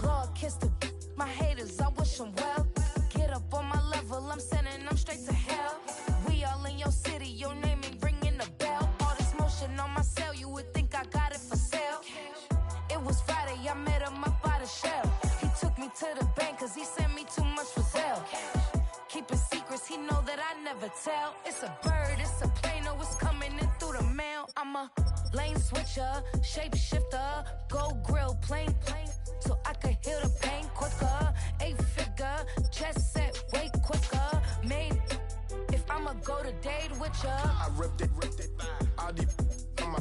Lord, kiss my haters, I wish them well. Get up on my level, I'm sending them straight to hell. We all in your city, your name ain't ringing the bell. All this motion on my cell, you would think I got it for sale. It was Friday, I met him up by the shell. He took me to the bank, cause he sent me too much for sale. Keeping secrets, he know that I never tell. It's a bird, it's a plane, oh, it's coming in through the mail. I'm a lane switcher, shapeshifter, go grill, plane, so I could heal the pain quicker. 8-figure, chest set way quicker. Made, if I'ma go to date with ya. I ripped it, all these on my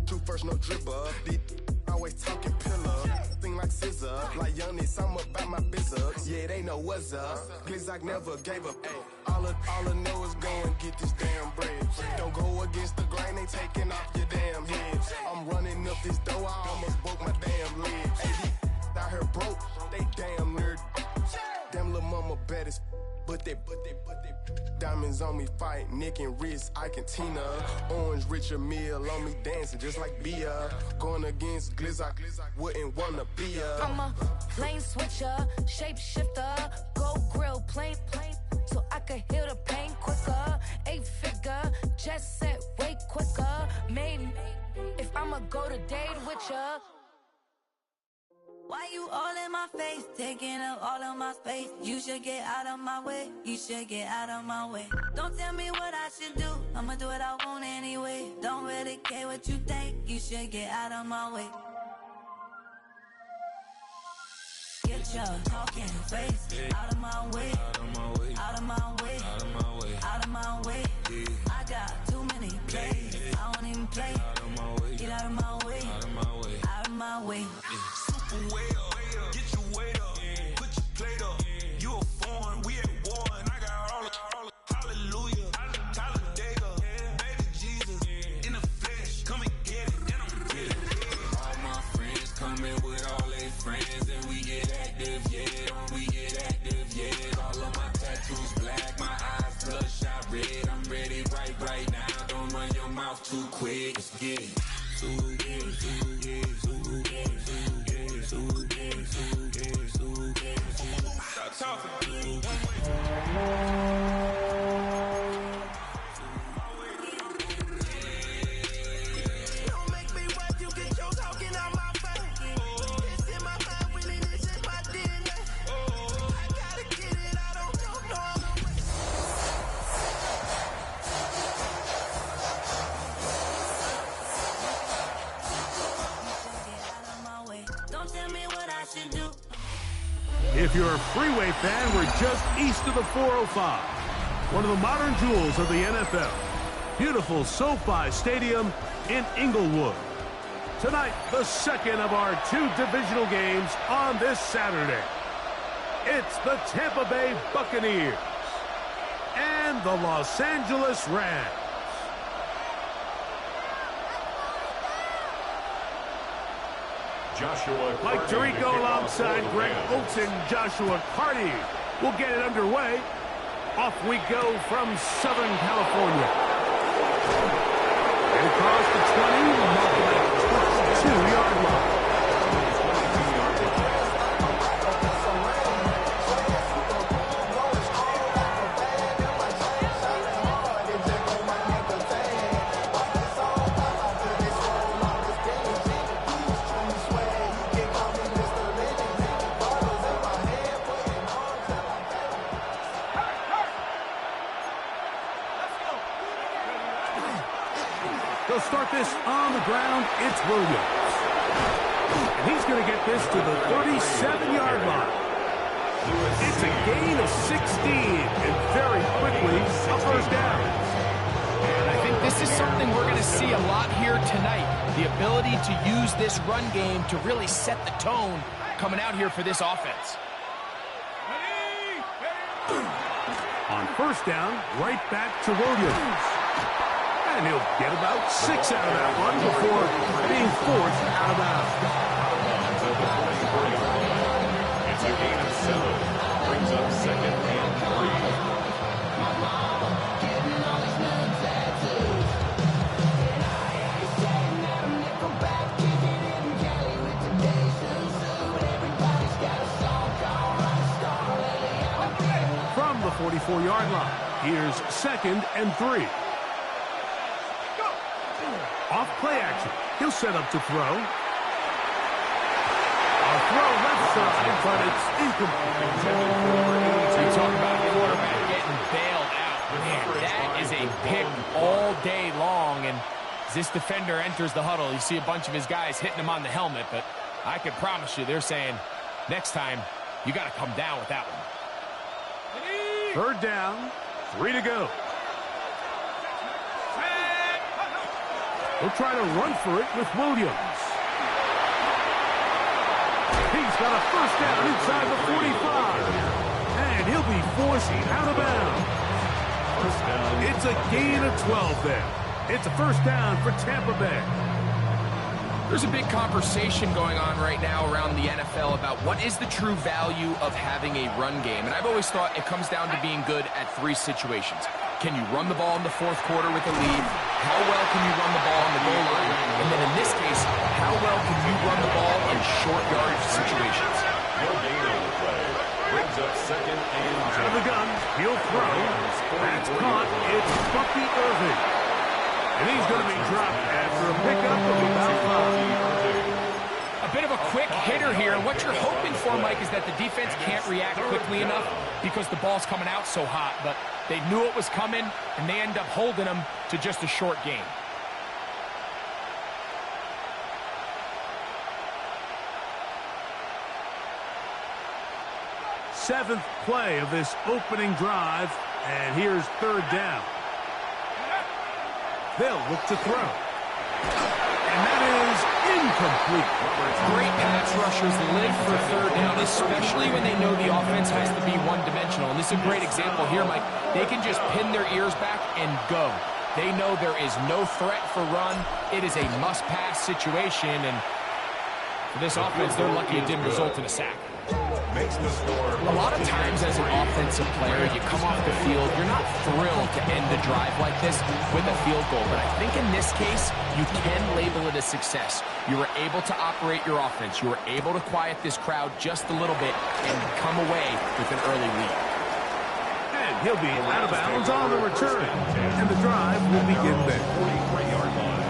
two first, no dribble. These always talking pillar, thing like scissor. Like youngest, I'm about my business. Yeah, they know what's up. Glizzock never gave up. All I know is go and get this damn bread. Don't go against the grain, they taking off your damn head. I'm running up this door, I almost broke my damn leg. Hey, out here broke, they damn nerd. Damn little mama bad as but they diamonds on me fight, Nick and wrist, I can Tina. Orange Richard Mill on me dancing just like Bia. Going against Glizzock, wouldn't wanna be a. I'm a lane switcher, shapeshifter, go grill, plane, so I could heal the pain quicker. 8-figure, chest set way quicker. Made, if I'ma go to date with ya. Why you all in my face, taking up all of my space? You should get out of my way, you should get out of my way. Don't tell me what I should do, I'ma do what I want anyway. Don't really care what you think, you should get out of my way. Get your talking face out of my way, out of my way, out of my way, out of my way, out of my way. I got too many plays, I don't even play. Out of my way, get out of my way, out of my way, out of my way. Way up, get your weight up, put your plate up. You a foreign, we at war, and I got all the hallelujah, Talladega, baby Jesus, in the flesh, come and get it, and I'm with it. All my friends coming with all their friends, and we get active, yeah, we get active, yeah. All of my tattoos black, my eyes bloodshot red. I'm ready right now, don't run your mouth too quick, let's get it. Stop talking. Don't make me watch you get your talking out my face. It's in my mind, really, this is my DNA. I gotta get it, I don't know I'm Don't tell me what I should do. If you're a freeway fan, we're just east of the 405. One of the modern jewels of the NFL. Beautiful SoFi Stadium in Inglewood. Tonight, the second of our two divisional games on this Saturday. It's the Tampa Bay Buccaneers and the Los Angeles Rams. Mike Tirico alongside Greg Oates and Joshua Carty will get it underway. Off we go from Southern California. And across the 20, marking at 22-yard line. They'll start this on the ground. It's Williams. And he's going to get this to the 37-yard line. It's a gain of 16, and very quickly, a first down. And I think this is something we're going to see a lot here tonight. The ability to use this run game to really set the tone coming out here for this offense. On first down, right back to Williams. And he'll get about 6 out of that one before being forced out of bounds. 34-yard line. Here's 2nd and 3. Off play action. He'll set up to throw. A throw left side, but it's incomplete. You talk about a quarterback getting bailed out. Man, that is a pick all day long. And as this defender enters the huddle, you see a bunch of his guys hitting him on the helmet. But I can promise you, they're saying, next time, you got to come down with that one. 3rd down, 3 to go. He'll try to run for it with Williams. He's got a 1st down inside the 45. And he'll be forced out of bounds. It's a gain of 12 there. It's a 1st down for Tampa Bay. There's a big conversation going on right now around the NFL about what is the true value of having a run game. And I've always thought it comes down to being good at 3 situations. Can you run the ball in the 4th quarter with a lead? How well can you run the ball on the goal line? And then in this case, how well can you run the ball in short yardage situations? Brings up 2nd and out of the gun. He'll throw. That's caught. It's Bucky Irving. And he's going to be dropped after a pickup of about 5. A bit of a quick hitter here. And what you're hoping for, Mike, is that the defense can't react quickly enough because the ball's coming out so hot. But they knew it was coming, and they end up holding them to just a short gain. Seventh play of this opening drive, and here's 3rd down. They'll look to throw. And that is incomplete. Great pass rushers live for 3rd down, especially when they know the offense has to be one-dimensional. And this is a great example here, Mike. They can just pin their ears back and go. They know there is no threat for run. It is a must-pass situation, and for this offense, they're lucky it didn't result in a sack. A lot of times as an offensive player, you come off the field, you're not thrilled to end a drive like this with a field goal. But I think in this case, you can label it a success. You were able to operate your offense. You were able to quiet this crowd just a little bit and come away with an early lead. And he'll be out of bounds on the return. And the drive will begin there. 43-yard line.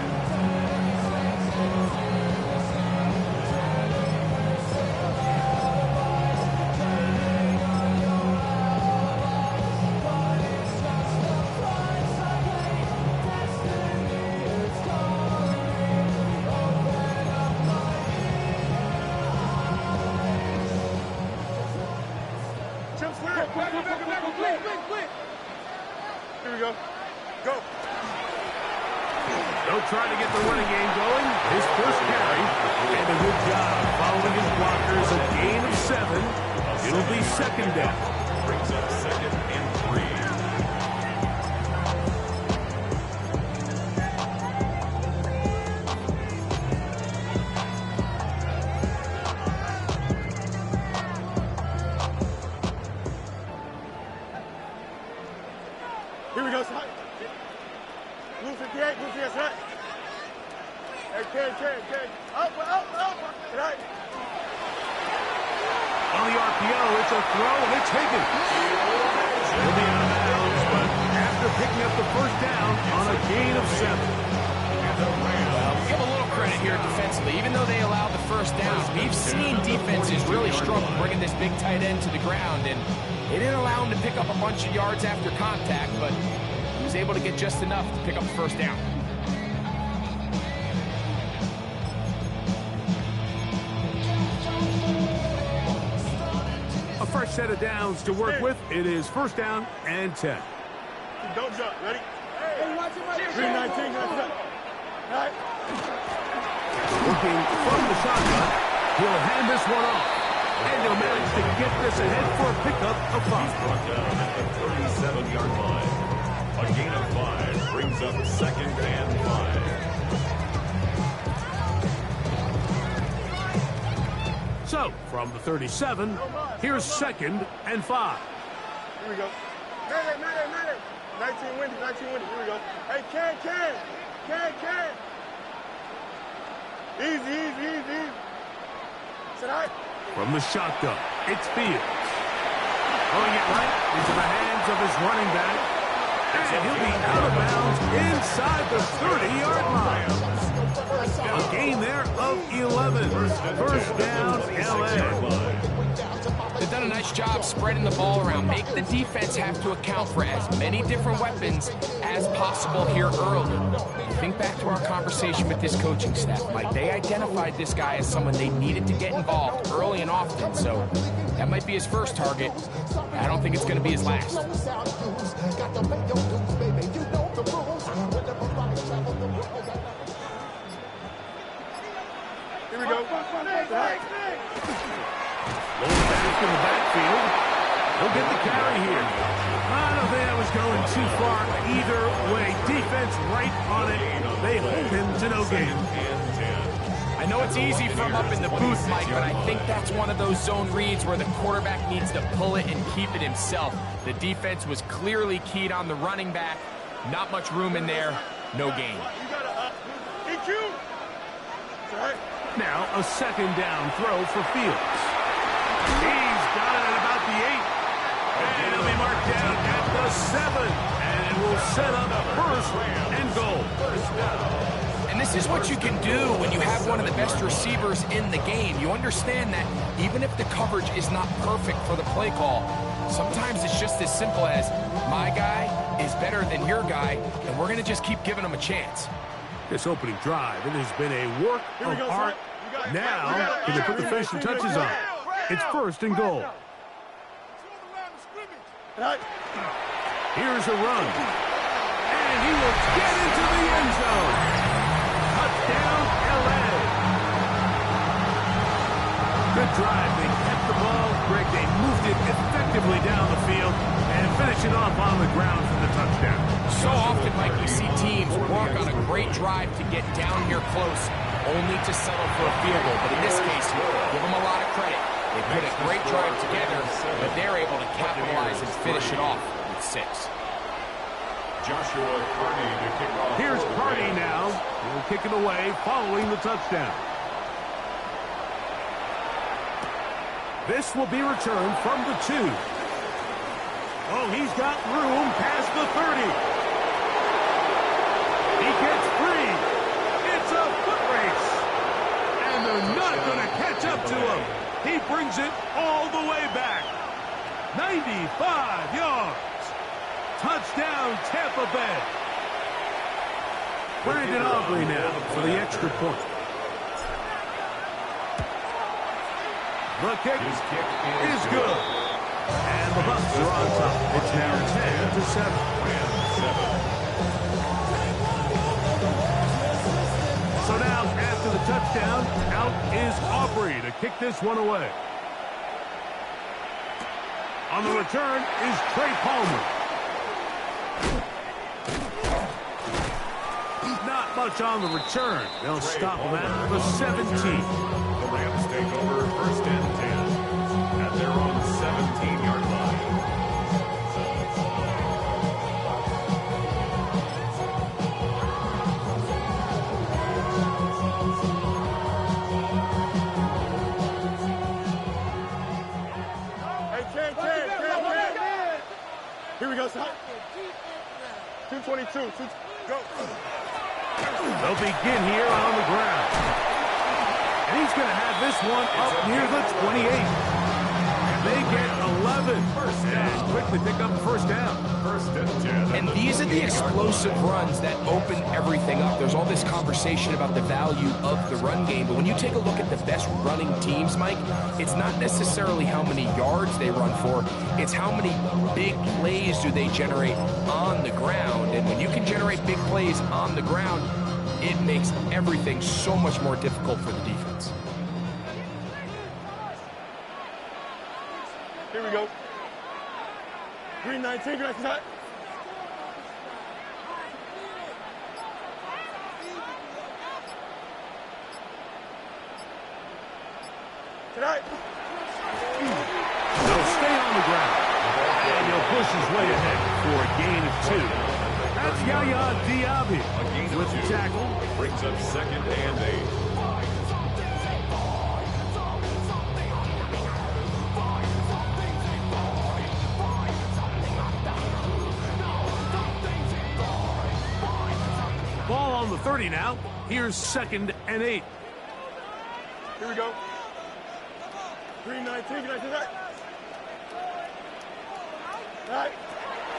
Here we go. Go. They'll try to get the running game going. His first carry. And a good job following his blockers. A gain of 7. It'll be 2nd down. Brings up 2nd and 3. Here we go, son. Blue 58, blue 58, son. Hey, Ken. Up. Right. On the RPO, it's a throw, and it's taken. He'll be out of bounds, but after picking up the 1st down on a gain of 7. Well, give a little credit here defensively. Even though they allowed the 1st down, we've seen defenses really struggle bringing this big tight end to the ground, and they didn't allow him to pick up a bunch of yards after contact, but he was able to get just enough to pick up the 1st down. A fresh set of downs to work with. It is 1st down and 10. Don't jump. Ready? Hey, watch it. 319. Right. Looking from the shotgun. He'll hand this one off. And he'll manage to get this ahead for a pickup of 5. Brought down at the 37-yard line. A gain of 5 brings up 2nd and 5. So, from the 37, here's 2nd and 5. Here we go. Mayday. 19 windy. Here we go. Hey, Ken. Easy. Sit high. From the shotgun, it's Fields. Throwing it right into the hands of his running back. And he'll be out of bounds inside the 30-yard line. A gain there of 11. First down, L.A. They've done a nice job spreading the ball around. Make the defense have to account for as many different weapons as possible here early. Think back to our conversation with this coaching staff, Mike. They identified this guy as someone they needed to get involved early and often, so that might be his first target. I don't think it's going to be his last. Here we go. Rolling back in the backfield. He'll get the carry here. I don't think that was going too far either way. Defense right on it. They hold him to no gain. I know it's easy from up in the booth, Mike, but I think that's one of those zone reads where the quarterback needs to pull it and keep it himself. The defense was clearly keyed on the running back. Not much room in there. No gain. Now a second down throw for Fields. He's got it at about the 8. And it'll be marked down at the 7. And it will set up first and goal. And this is what you can do when you have one of the best receivers in the game. You understand that even if the coverage is not perfect for the play call, sometimes it's just as simple as my guy is better than your guy, and we're going to just keep giving him a chance. This opening drive, it has been a work of art. Now, can they put the finishing touches on? It's first and goal. Here's a run. And he will get into the end zone. Touchdown, L.A. Good drive. They kept the ball. Greg, they moved it effectively down the field and finish it off on the ground for the touchdown. So often, Mike, you see teams work on a great drive to get down here close, only to settle for a field goal. But in this case, give them a lot of credit. They put a great drive together, but they're able to capitalize and finish it off with 6. Joshua Carney to kick off. Here's Carney now. He'll kick it away following the touchdown. This will be returned from the 2. Oh, he's got room past the 30. He gets free. It's a foot race. And they're not going to catch up to him. He brings it all the way back. 95 yards. Touchdown, Tampa Bay. Brandon Aubrey now for the extra point. The kick is good. And the Bucs are on top. It's now 10-7. So now, after the touchdown, out is Aubrey to kick this one away. On the return is Trey Palmer. Not much on the return. They'll stop him at the 17. The Rams take over first and 10 at their own 17-yard line. Here we go, son. 222. Go. They'll begin here on the ground. And he's going to have this one up near the 28. And they get 11. And quickly pick up the first down. First and 10. And these are the explosive runs that open everything up. There's all this conversation about the value of the run game, but when you take a look at the best running teams, Mike, it's not necessarily how many yards they run for, it's how many big plays do they generate on the ground. And when you can generate big plays on the ground, it makes everything so much more difficult for the defense. Here we go. Green 19, green 19. Tonight. They'll stay on the ground. And he'll push his way ahead for a gain of 2. That's Yaya Diaby with the tackle. Brings up second and 8. 30 now. Here's 2nd and 8. Here we go. 3-19. Right.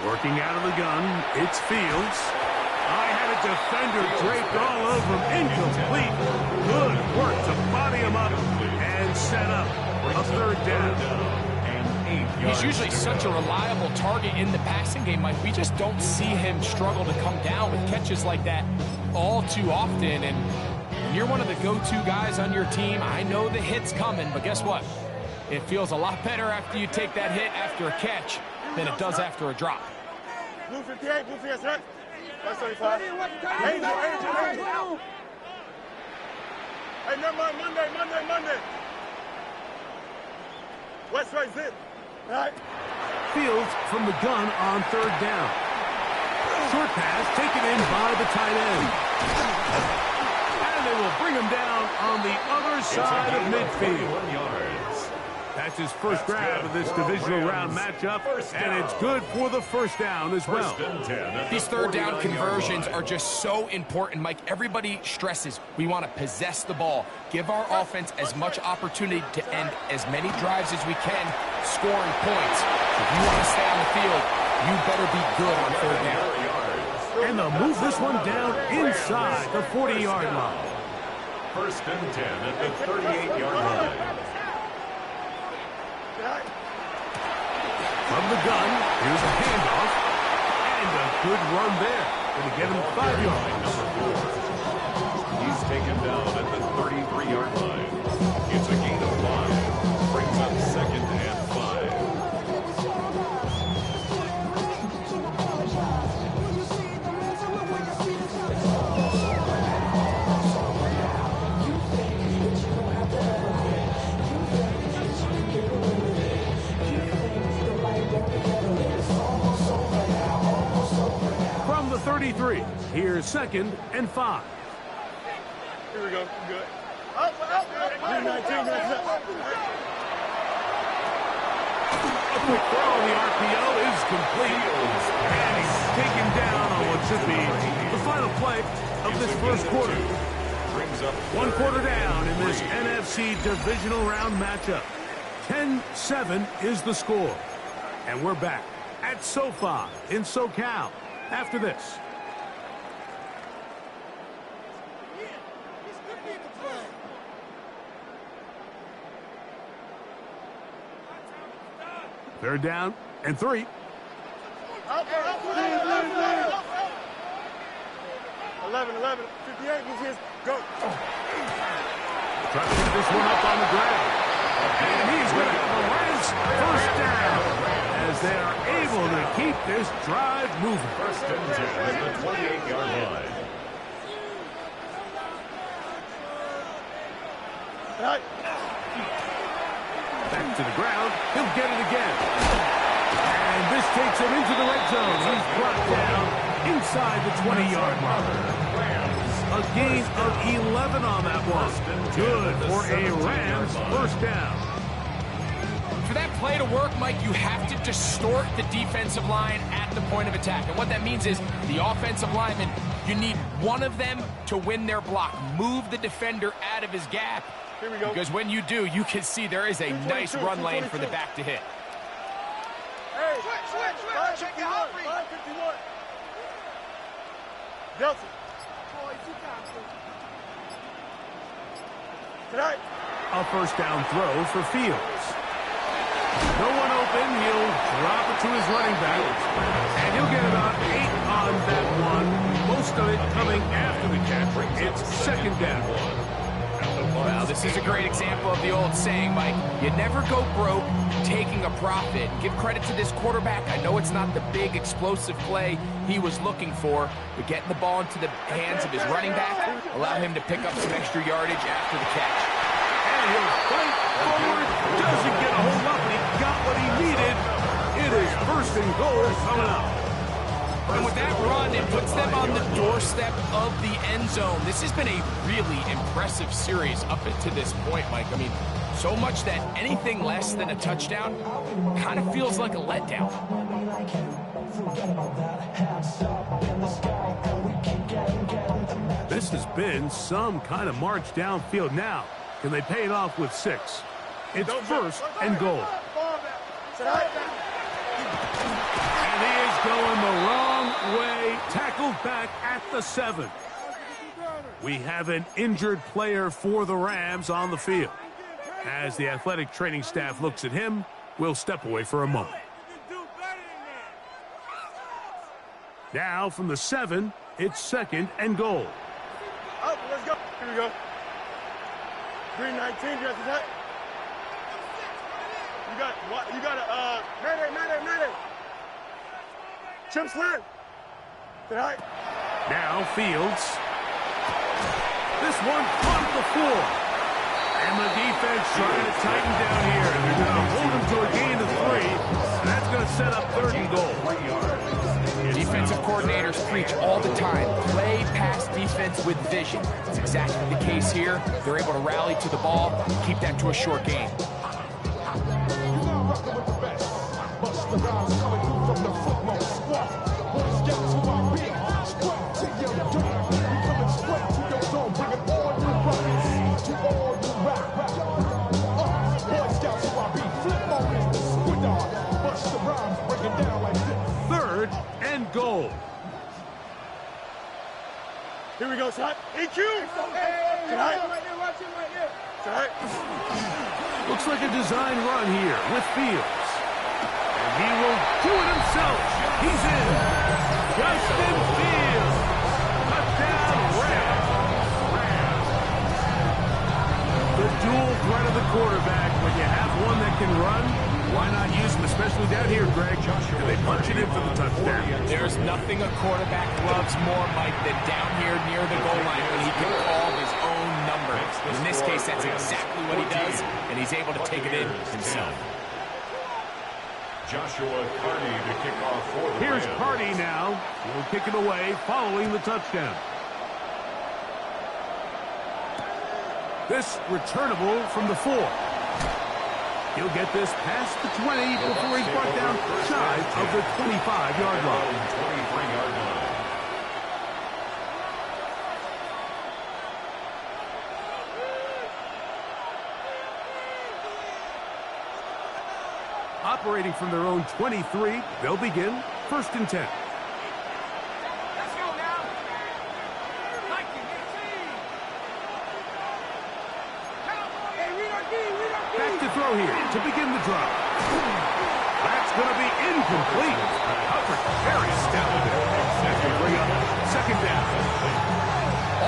Working out of the gun, it's Fields. I had a defender draped all over him. Incomplete. Good work to body him up and set up a 3rd down. He's usually such a reliable target in the passing game, Mike. We just don't see him struggle to come down with catches like that all too often. And when you're one of the go-to guys on your team, I know the hit's coming, but guess what? It feels a lot better after you take that hit after a catch than it does after a drop. Blue 58, blue 58, right? That's 35. Angel. Hey, never mind, Monday. West right, zip. Right. Fields from the gun on 3rd down. Short pass taken in by the tight end. And they will bring him down on the other side of midfield. That's his first grab of this divisional round matchup, and it's good for the 1st down as well. These 3rd down conversions are just so important, Mike. Everybody stresses we want to possess the ball, give our offense as much opportunity to end as many drives as we can, scoring points. If you want to stay on the field, you better be good on 3rd down. And they'll move this one down inside the 40-yard line. 1st and 10 at the 38-yard line. From the gun, here's a handoff, and a good run there. Going to get him 5 yards. He's taken down at the 33-yard line. It's a gain of 5. Brings up 2nd and 5. From the 33, here's 2nd and 5. Here we go. Good. Up. 3-19. A quick throw on the RPO is complete. And he's taken down on what should be the final play of this 1st quarter. 1 quarter down in this NFC divisional round matchup. 10-7 is the score. And we're back at SoFi in SoCal after this. Third down and 3. 11, 58, who's his? Go. Trying to get this one up on the ground. And he's going to have a Rams 1st down as they are able to keep this drive moving. 1st and 10 at the 28-yard line. Right. Back to the ground. He'll get it again. And this takes him into the red zone. He's brought down inside the 20-yard line. A gain of 11 on that one. Good for a Rams 1st down. For that play to work, Mike, you have to distort the defensive line at the point of attack. And what that means is the offensive lineman, you need one of them to win their block. Move the defender out of his gap. Here we go. Because when you do, you can see there is a nice run lane for the back to hit. Hey, switch. Check your 551. Delta. Tonight. A 1st down throw for Fields. No one open. He'll drop it to his running back. And he'll get about 8 on that one. Most of it coming after the catch. It's 2nd down. Well, this is a great example of the old saying, Mike. You never go broke taking a profit. Give credit to this quarterback. I know it's not the big explosive play he was looking for, but getting the ball into the hands of his running back allow him to pick up some extra yardage after the catch. And he'll fight forward. Doesn't get a whole lot, but he got what he needed. It is 1st and goal coming up. And with that run, it puts them on the doorstep of the end zone. This has been a really impressive series up to this point, Mike. I mean, so much that anything less than a touchdown kind of feels like a letdown. This has been some kind of march downfield. Now, can they pay it off with 6? It's first and goal. And he is going the wrong way. Tackled back at the 7. We have an injured player for the Rams on the field. As the athletic training staff looks at him, we'll step away for a moment. Now from the 7, it's second and goal. Up, let's go. Here we go. 319, just that. You got a, Mayday. Chip slant. Now Fields. This one on the floor. And the defense trying to tighten down here. They're going to hold him to a gain of 3. And that's going to set up third and goal. Defensive coordinators preach all the time, play pass defense with vision. It's exactly the case here. They're able to rally to the ball, keep that to a short game. Third and goal. Here we go, son. EQ. Looks like a design run here with Fields. And he will do it himself. He's in. Justin Fields. Touchdown, Rams. The dual threat of the quarterback. When you have one that can run, why not use him, especially down here, Greg? And they punch it in for the touchdown. There's nothing a quarterback loves more, Mike, than down here near the goal line when he can call his own number. In this case, that's exactly what he does, and he's able to take it in himself. Joshua Carney to kick off for the Here's Rams. Carney now. He'll kick it away following the touchdown. This returnable from the 4. He'll get this past the 20 before he's brought down shy of the 25-yard line. 23-yard line. Operating from their own 23, they'll begin first and 10. Let's go now. Back to throw here to begin the drive. That's going to be incomplete. Coverage very stout there. That can bring up second down.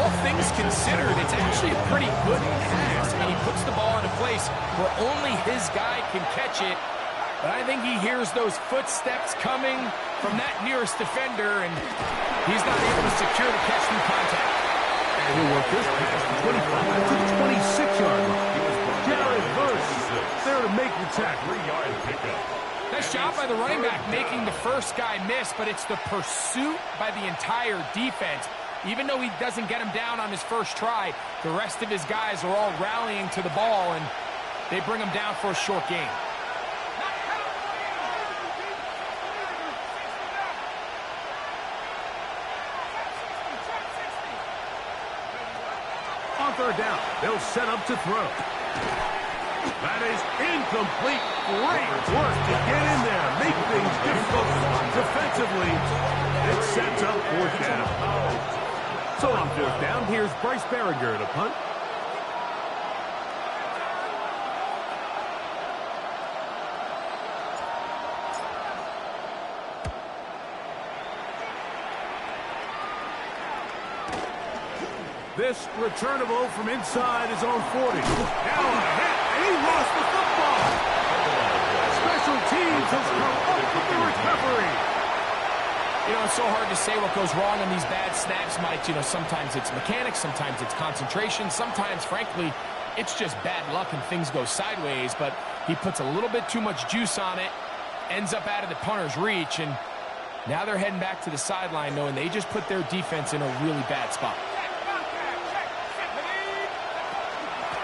All things considered, it's actually a pretty good pass. I mean, he puts the ball in a place where only his guy can catch it. But I think he hears those footsteps coming from that nearest defender, and he's not able to secure the catch through contact. And he'll work this pass from 25 to the 26-yard line. Jared Verse there to make the tackle. 3-yard pickup. Nice job by the running back making the first guy miss, but it's the pursuit by the entire defense. Even though he doesn't get him down on his first try, the rest of his guys are all rallying to the ball, and they bring him down for a short gain. On third down, they'll set up to throw. That is incomplete. Great work to get in there, make things difficult defensively. It sets up fourth down. So on fourth down, here's Bryce Berringer to punt. This returnable from inside his own 40. Now a hit, and he lost the football. Special teams has come up with the recovery. You know, it's so hard to say what goes wrong on these bad snaps, Mike. You know, sometimes it's mechanics, sometimes it's concentration, sometimes, frankly, it's just bad luck and things go sideways, but he puts a little bit too much juice on it, ends up out of the punter's reach, and now they're heading back to the sideline knowing they just put their defense in a really bad spot.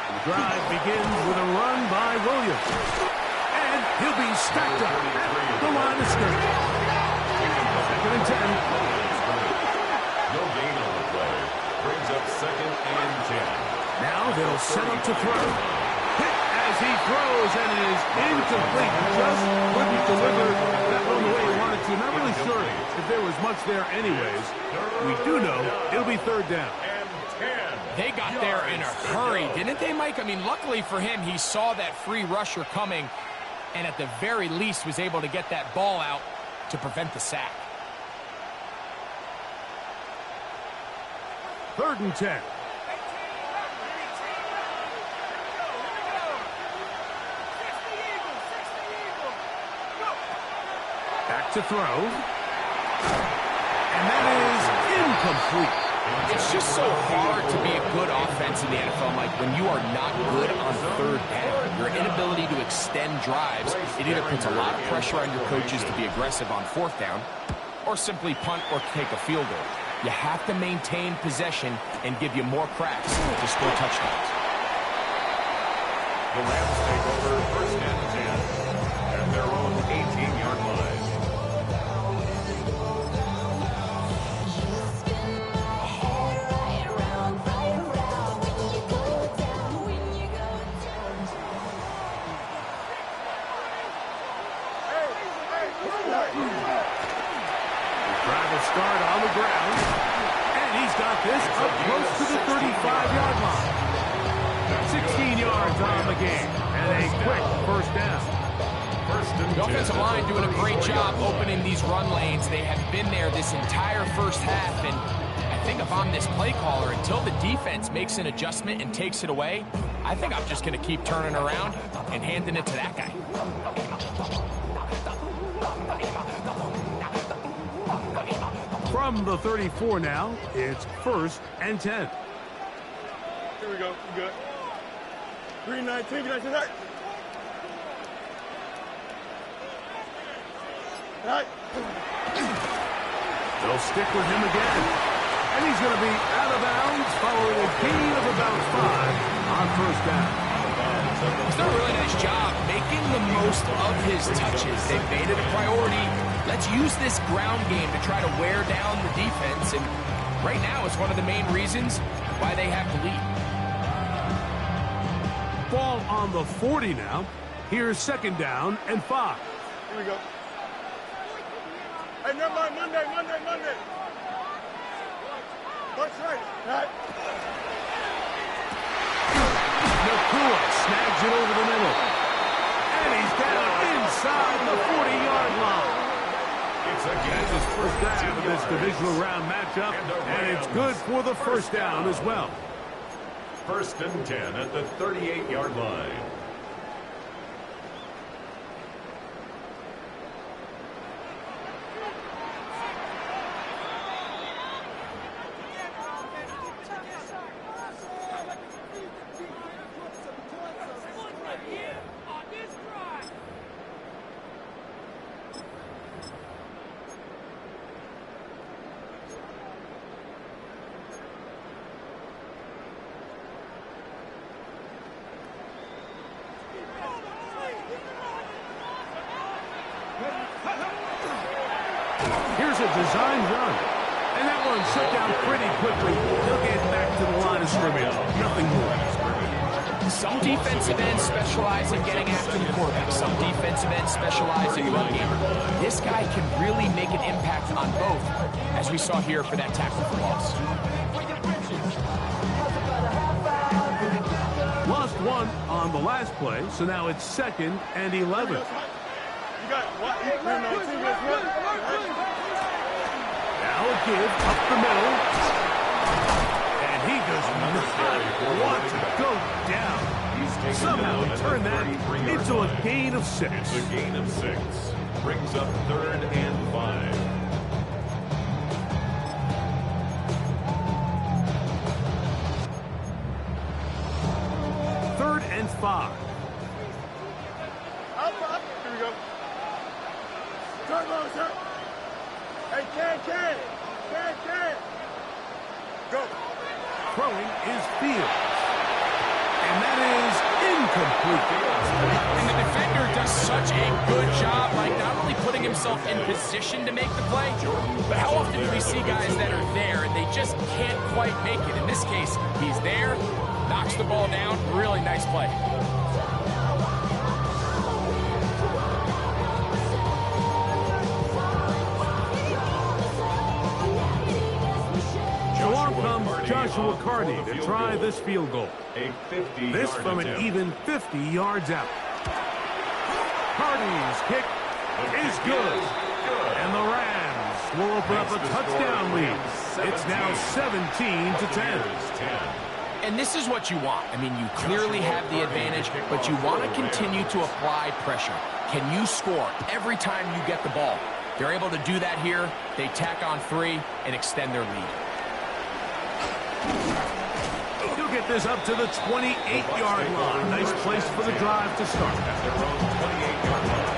The drive begins with a run by Williams. And he'll be stacked up at the line of scrimmage. 2nd and 10. No gain on the play. Brings up 2nd and 10. Now they'll set up to throw. Hit as he throws, and it is incomplete. Just couldn't deliver that one the way he wanted to. Not really sure if there was much there anyways. We do know it'll be 3rd down. They got there in a hurry, didn't they, Mike? I mean, luckily for him, he saw that free rusher coming and at the very least was able to get that ball out to prevent the sack. 3rd and 10. Back to throw. And that is incomplete. It's just so hard to be a good offense in the NFL, Mike, when you are not good on 3rd down. Your inability to extend drives, it either puts a lot of pressure on your coaches to be aggressive on 4th down or simply punt or take a field goal. You have to maintain possession and give you more cracks to score touchdowns. The Rams take over 1st and 10 at their own 18-yard line. Start on the ground, and he's got this up close to the 35-yard line. 16 yards on the game, and a quick 1st down. The offensive line doing a great job opening these run lanes. They have been there this entire 1st half, and I think if I'm this play caller, until the defense makes an adjustment and takes it away, I think I'm just going to keep turning around and handing it to that guy. From the 34 now, it's 1st and 10. Here we go. We good. 3-19. Get that. Right. They'll stick with him again. And he's going to be out of bounds following a gain of about 5 on 1st down. He's done a really nice job making the most of his touches. They've made it a priority. Let's use this ground game to try to wear down the defense. And right now, it's one of the main reasons why they have the lead. Ball on the 40 now. Here's 2nd down and 5. Here we go. Hey, never mind. Monday. What's right? Right. Nakua snags it over the middle. And he's down inside the 40-yard line. That's his 1st down of this divisional round matchup, and it's good for the 1st down as well. 1st and 10 at the 38-yard line. Here's a design run. And that one shut down pretty quickly. He'll get back to the line of scrimmage. Nothing more. Some defensive ends specialize in getting after the quarterback. Some defensive ends specialize in run game. This guy can really make an impact on both, as we saw here for that tackle for loss. Lost 1 on the last play, so now it's 2nd and 11. You got what? 3-19. Now a give up the middle. And he does not want to go down. Somehow he turned that into a gain of 6. It's a gain of 6. Brings up 3rd and 5. Third and 5. Up. Here we go. Turn on, sir. Hey, can. Go. Throwing is Fields. And that is incomplete. And the defender does such a good job, like not only putting himself in position to make the play. But how often do we see guys that are there and they just can't quite make it? In this case, he's there, knocks the ball down. Really nice play. Along comes Joshua Carney to try this field goal. This from an even 50 yards out. Carney's kick is good. And the Rams will open up a touchdown lead. It's now 17-10. And this is what you want. I mean, you clearly have the advantage, but you want to continue to apply pressure. Can you score every time you get the ball? They're able to do that here. They tack on 3 and extend their lead. He'll get this up to the 28-yard line. Nice place for the drive to start. At their own 28-yard line.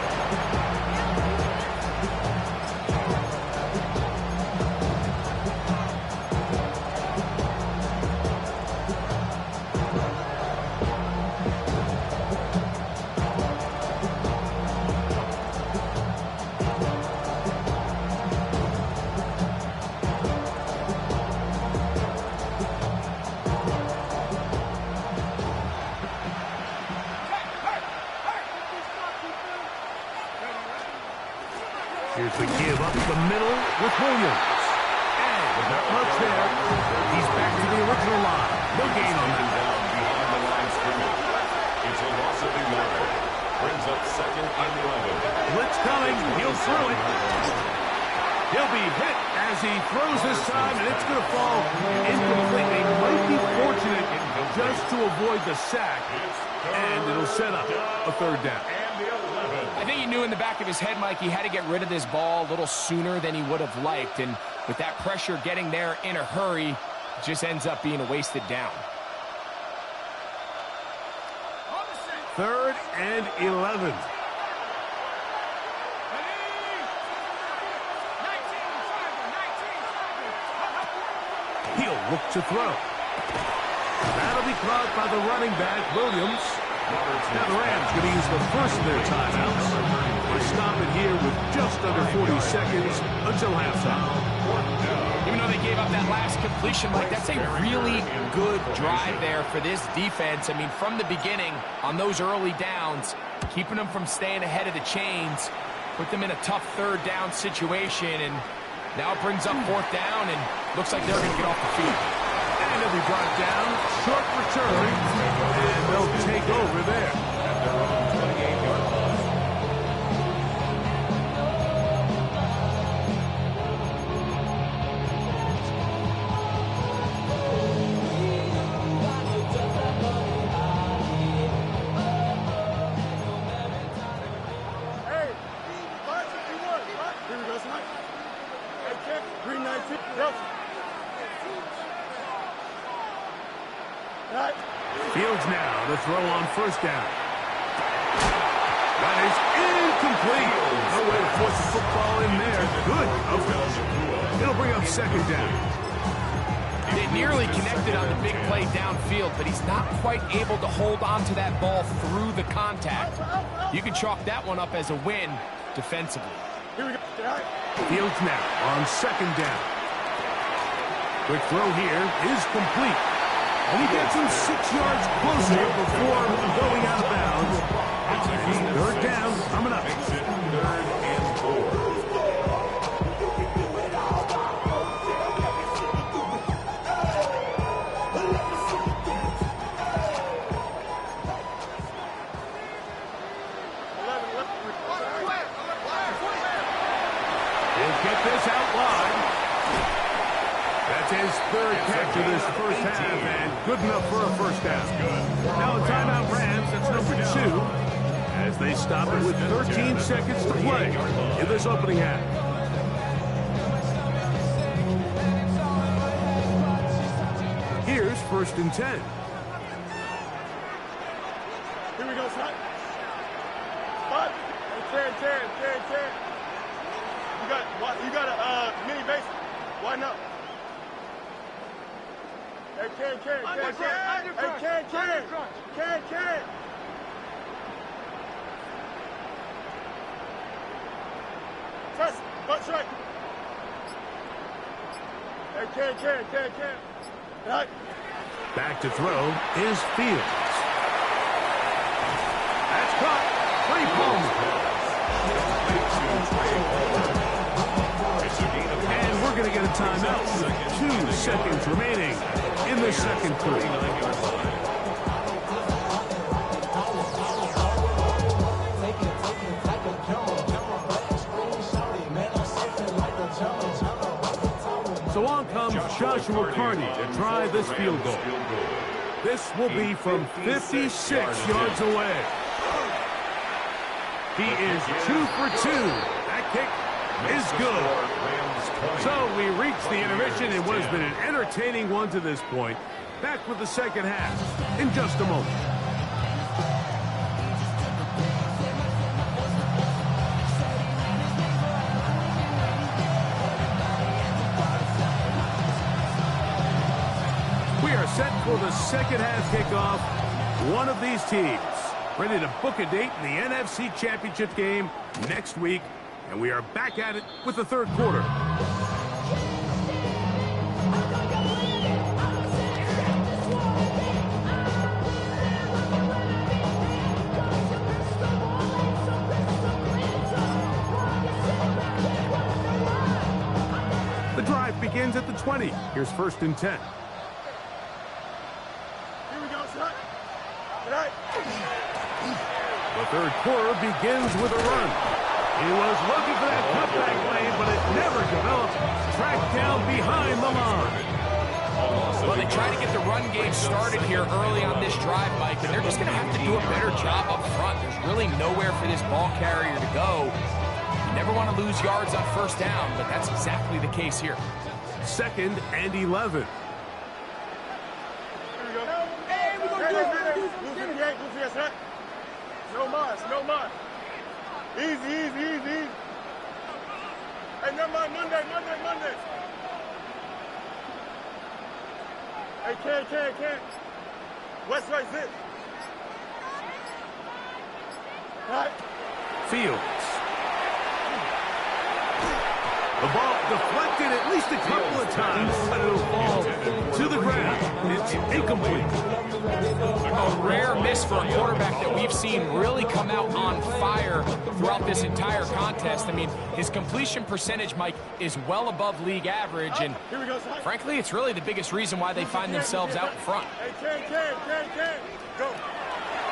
Here's the give up the middle with Williams. And not much there. He's back to the original line. No gain on that. Down behind the line of scrimmage. It's a loss of 11. Brings up 2nd and 11. Blitz coming. He'll throw it. He'll be hit as he throws this time, and it's going to fall incomplete. He might be fortunate just to avoid the sack, and it'll set up a 3rd down. I think he knew in the back of his head, Mike, he had to get rid of this ball a little sooner than he would have liked. And with that pressure getting there in a hurry, it just ends up being a wasted down. 3rd and 11. He'll look to throw. That'll be caught by the running back, Williams. Now the Rams going to use the first of their timeouts. We're stopping here with just under 40 seconds until halftime. Even though they gave up that last completion, Mike, that's a really good drive there for this defense. I mean, from the beginning, on those early downs, keeping them from staying ahead of the chains, put them in a tough 3rd down situation, and now it brings up 4th down, and looks like they're going to get off the field. And he'll be brought down, short return, and they'll take over there. At their own 28-yard line. Hey, 561. Here we go, son. Hey, check. 319. Go. Fields now to throw on 1st down. That is incomplete. No way to force the football in there. Good coverage. It'll bring up 2nd down. They nearly connected on the big play downfield, but he's not quite able to hold on to that ball through the contact. You can chalk that one up as a win defensively. Here we go. Fields now on 2nd down. Quick throw here is complete. And he gets him 6 yards closer before going out of bounds. 3rd down coming up. 3rd and 4. He'll get this out wide. That's his 3rd catch of this first half, and good enough for a 1st down. Now a timeout Rams, that's number 2, as they stop it with 13 seconds to play in this opening half. Here's 1st and 10. Here we go, son. 5. Hey, 10. You got a mini base. Why not? Hey, Ken. Hey, Ken. Butt strike. Hey, can. Right. Back to throw is Fields. That's caught. Free Palmer. And we're going to get a timeout with 2 seconds remaining in the second quarter. So on comes Joshua Carney to try this field goal. This will be from 56 yards away. He is 2 for 2. That kick is good. So we reach the intermission in what has been an entertaining one to this point. Back with the second half in just a moment. We are set for the second half kickoff. One of these teams ready to book a date in the NFC Championship game next week. And we are back at it with the third quarter. The drive begins at the 20. Here's 1st and 10. The third quarter begins with a run. He was looking for that cutback lane, but it never developed. Tracked down behind the line. Well, they try to get the run game started here early on this drive, Mike, and they're just going to have to do a better job up front. There's really nowhere for this ball carrier to go. You never want to lose yards on 1st down, but that's exactly the case here. 2nd and 11. No more. Easy. Hey, never mind, Monday. Hey, can. West right zip. Right. Fields. The ball deflected at least a couple of times, but it'll fall to the ground. It's incomplete. A rare miss for a quarterback that we've seen really come out on fire throughout this entire contest. I mean, his completion percentage, Mike, is well above league average, and frankly, it's really the biggest reason why they find themselves out in front. Hey, can. Go.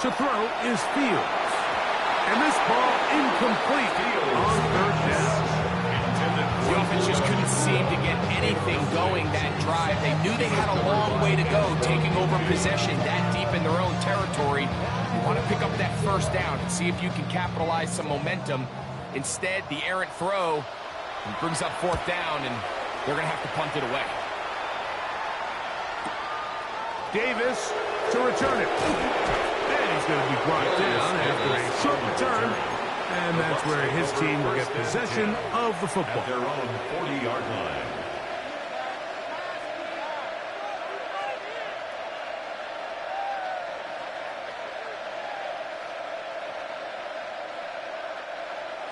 To throw is Fields. And this ball incomplete on 3rd down. The offense just couldn't seem to get anything going that drive. They knew they had a long way to go, taking over possession that deep in their own territory. You want to pick up that 1st down and see if you can capitalize some momentum. Instead, the errant throw brings up 4th down, and they're going to have to punt it away. Davis to return it. And he's going to be brought down after a short return. And that's where his team will get possession of the football. At their own 40-yard line.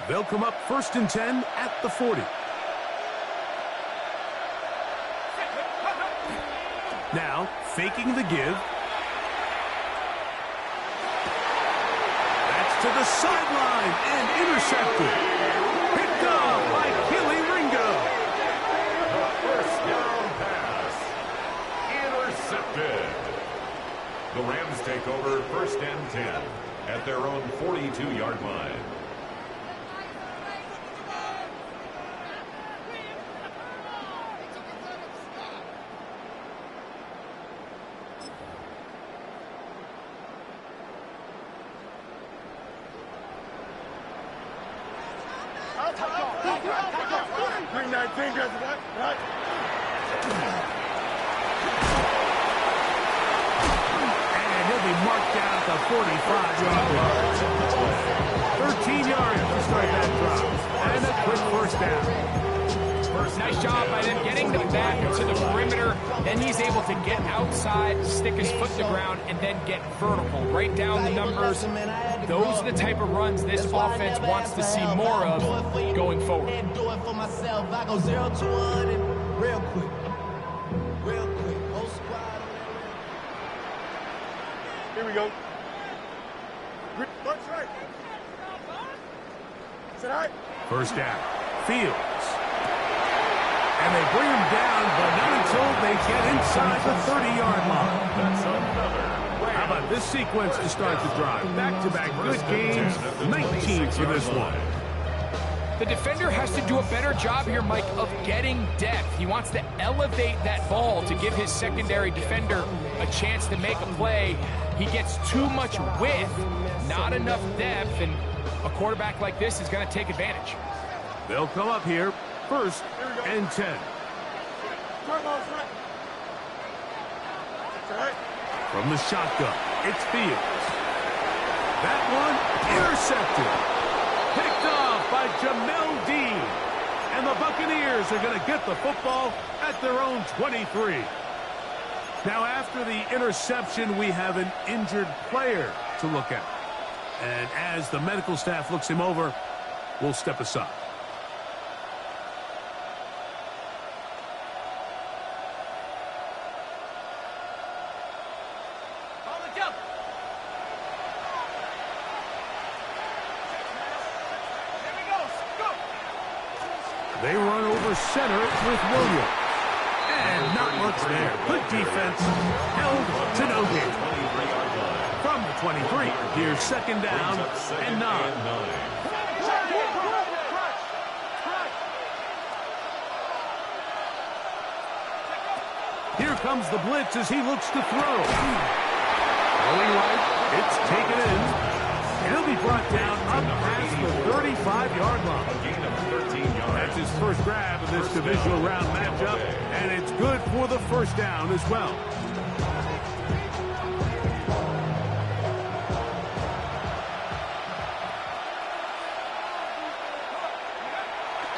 They'll come up 1st and 10 at the 40. Now, faking the give. To the sideline and intercepted. Picked up by Killy Ringo. The 1st down pass. Intercepted. The Rams take over 1st and 10 at their own 42-yard line. And he'll be marked down at the 45-yard line. 13 yards to start that drive. And a quick 1st down. Nice job by them getting them back to the perimeter, Then he's able to get outside, stick his foot to the ground, and then get vertical. Right down the numbers. Those are the type of runs this offense wants to see more of going forward. Do it for myself. I go 0 to 100 real quick. Real quick. Whole squad. Here we go. Bunch right. Sit high. First down. Fields. And they bring him down, but not until they get inside the 30-yard line. That's another. How about this sequence to start the drive? Back-to-back good games, 19 for this one. The defender has to do a better job here, Mike, of getting depth. He wants to elevate that ball to give his secondary defender a chance to make a play. He gets too much width, not enough depth, and a quarterback like this is going to take advantage. They'll come up here, first and 10. From the shotgun, it's Fields. That one intercepted. Picked off by Jamel Dean. And the Buccaneers are going to get the football at their own 23. Now, after the interception, we have an injured player to look at. And as the medical staff looks him over, we'll step aside. They run over center with Williams. And not much there. Good defense. Held to no gain. From the 23, here's second down and 9. Here comes the blitz as he looks to throw. Going right, it's taken in. And he'll be brought down up past the 35-yard line. A gain of 13 yards. That's his first grab of this divisional round matchup, and it's good for the first down as well.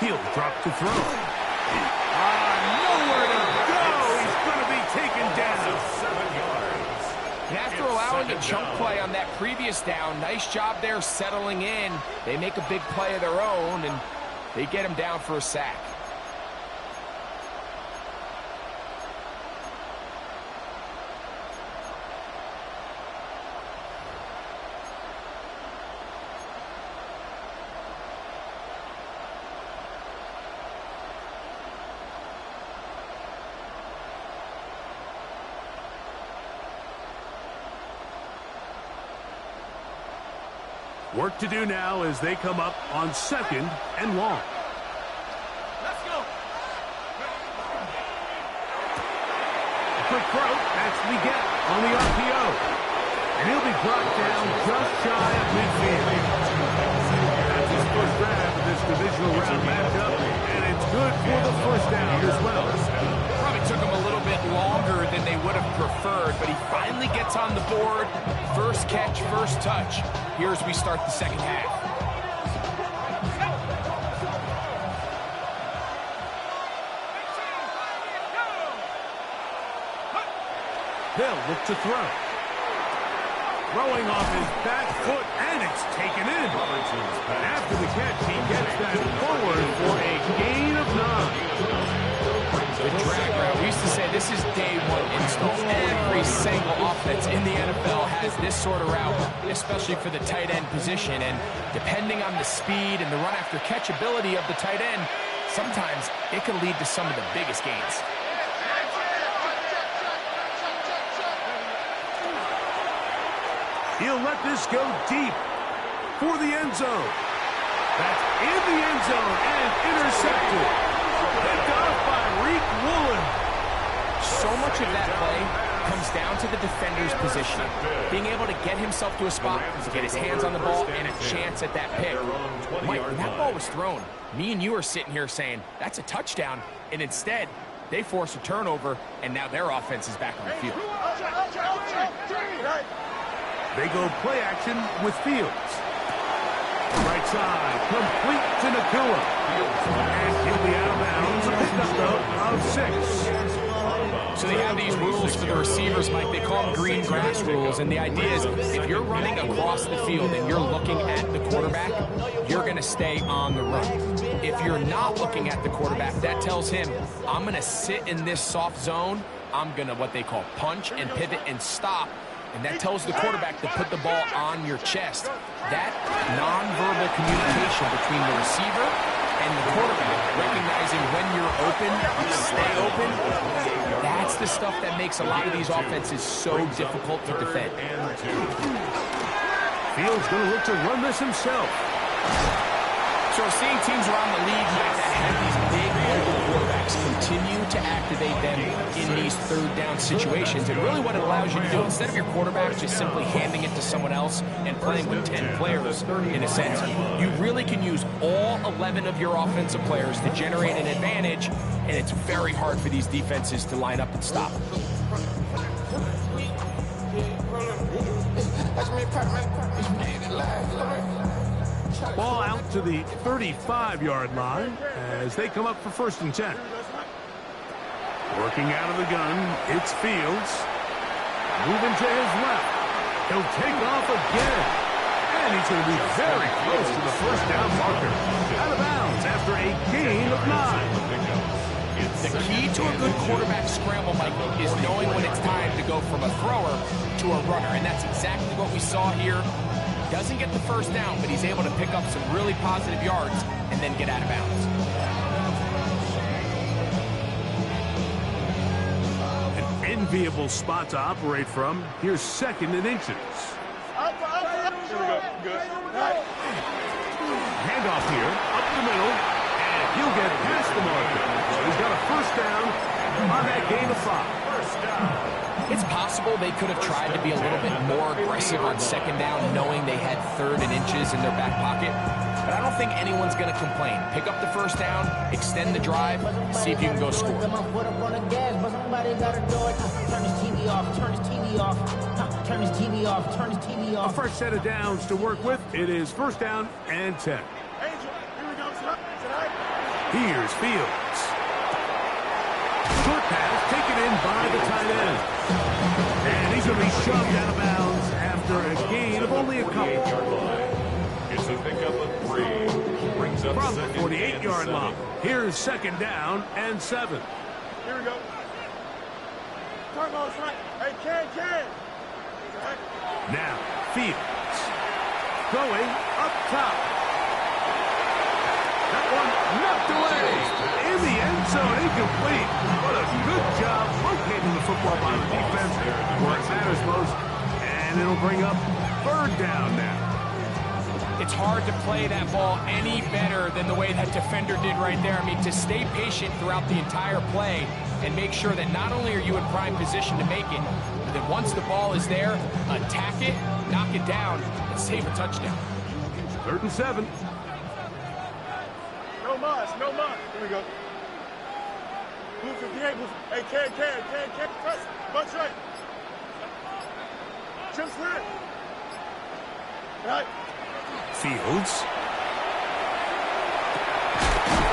He'll drop to throw. Nowhere to go. He's going to be taken down. 7 yards. And after allowing a chunk play on that previous down, nice job there settling in. They make a big play of their own, and they get him down for a sack. Work to do now as they come up on second and long. Let's go. A quick throw. That's Leggett on the RPO. And he'll be brought down just shy of midfield. That's his first grab of this divisional round matchup, and it's good for the first down as well. Probably took him a little bit longer than they would have preferred, but he finally gets on the board. First catch, first touch. Here as we start the second half. They'll look to throw. Throwing off his back foot, and it's taken in. After the catch, he gets that forward for a gain of 9. The drag route. We used to say this is day one install. Every single offense in the NFL has this sort of route, especially for the tight end position. And depending on the speed and the run after catch ability of the tight end, sometimes it can lead to some of the biggest gains. He'll let this go deep for the end zone. That's in the end zone and intercepted. Picked off by Reek Woolen. So much of that play comes down to the defender's positioning. Being able to get himself to a spot, get his hands on the ball, and a chance at that pick. Mike, when that ball was thrown, me and you are sitting here saying, that's a touchdown. And instead, they force a turnover, and now their offense is back on the field. They go play action with Fields. Right side, complete to Nakua. And he'll be out of bounds. A pickup of 6. So they have these rules for the receivers, Mike. They call them green grass rules. And the idea is if you're running across the field and you're looking at the quarterback, you're going to stay on the run. If you're not looking at the quarterback, that tells him, I'm going to sit in this soft zone. I'm going to what they call punch and pivot and stop. And that tells the quarterback to put the ball on your chest. That nonverbal communication between the receiver and the quarterback, recognizing when you're open, stay open, that's the stuff that makes a lot of these offenses so difficult to defend. Fields going to look to run this himself. So we're seeing teams around the league that have these big mobile quarterbacks continue to activate them in these third down situations. And really what it allows you to do, instead of your quarterback just simply handing it to someone else and playing with 10 players, in a sense, you really can use all 11 of your offensive players to generate an advantage, and it's very hard for these defenses to line up and stop. Ball out to the 35-yard line as they come up for 1st and 10. Working out of the gun, it's Fields. Moving to his left. He'll take off again. And he's going to be very close to the 1st down marker. Out of bounds after a gain of 9. The key to a good quarterback scramble, Michael, is knowing when it's time to go from a thrower to a runner. And that's exactly what we saw here. Doesn't get the 1st down, but he's able to pick up some really positive yards and then get out of bounds. An enviable spot to operate from. Here's 2nd and inches. Here we go. Good. Handoff here, up the middle, and he'll get past the marker. So he's got a 1st down on that gain of 5. 1st down. It's possible they could have tried to be a little bit more aggressive on 2nd down, knowing they had 3rd and inches in their back pocket. But I don't think anyone's going to complain. Pick up the 1st down, extend the drive, see if you can go score. Turn his TV off, turn his TV off, turn his TV off, turn his TV A off. fresh set of downs to work with. It is 1st down and 10. Angel, here we go. Tonight. Here's Fields. Short pass taken in by the tight end. And he's going to be shoved out of bounds after a gain of only a couple. It's a pickup of 3. Brings up From the 2nd 48-yard and line. Here's 2nd down and 7. Here we go. Turn on right. Hey, Ken. Now, Fields. Going up top. That one knocked away. In the end zone, incomplete. What a good job locating the football by the defense where it matters most. And it'll bring up 3rd down now. It's hard to play that ball any better than the way that defender did right there. I mean, to stay patient throughout the entire play and make sure that not only are you in prime position to make it, but that once the ball is there, attack it, knock it down, and save a touchdown. 3rd and 7. No mas. Here we go. Blue 58, blue. Hey, Ken. Press. Bunch right. Jim slant. Right. Fields.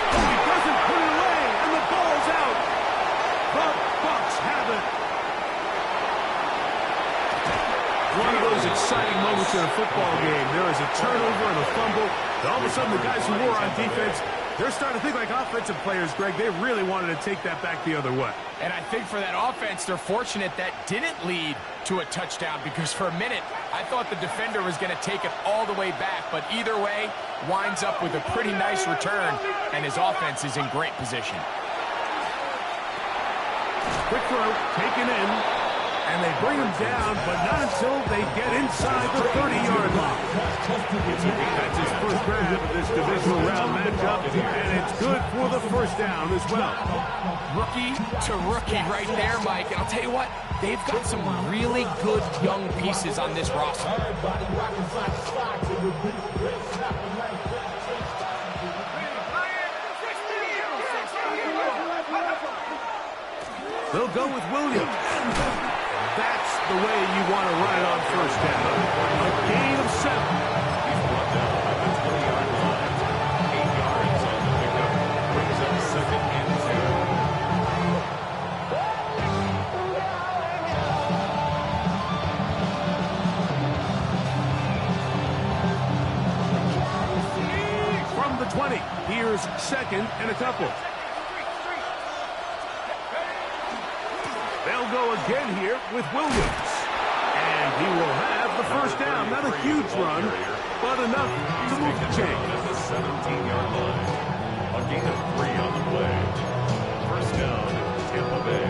Oh, he doesn't put it away, and the ball's out. The Bucs have it. One of those exciting moments in a football game. There is a turnover and a fumble. And all of a sudden, the guys who were on defense, they're starting to think like offensive players, Greg. They really wanted to take that back the other way. And I think for that offense, they're fortunate that didn't lead to a touchdown, because for a minute, I thought the defender was going to take it all the way back. But either way, winds up with a pretty nice return, and his offense is in great position. Quick throw, taken in, and they bring him down, but not until they get inside the 30-yard line. That's his first grab of this divisional round matchup, and it's good for the 1st down as well. Rookie to rookie right there, Mike. And I'll tell you what, they've got some really good young pieces on this roster. They'll go with Williams. That's the way you want to run it on 1st down. A gain of 7. He's brought down at the 20-yard line. 8 yards on the pickup. Brings up 2nd and 2. the 20. Here's second and a couple. They'll go again here with Williams. And he will have the first down. Not a huge run, but enough to move the chain. At the 17-yard line. A gain of 3 on the play. First down, Tampa Bay.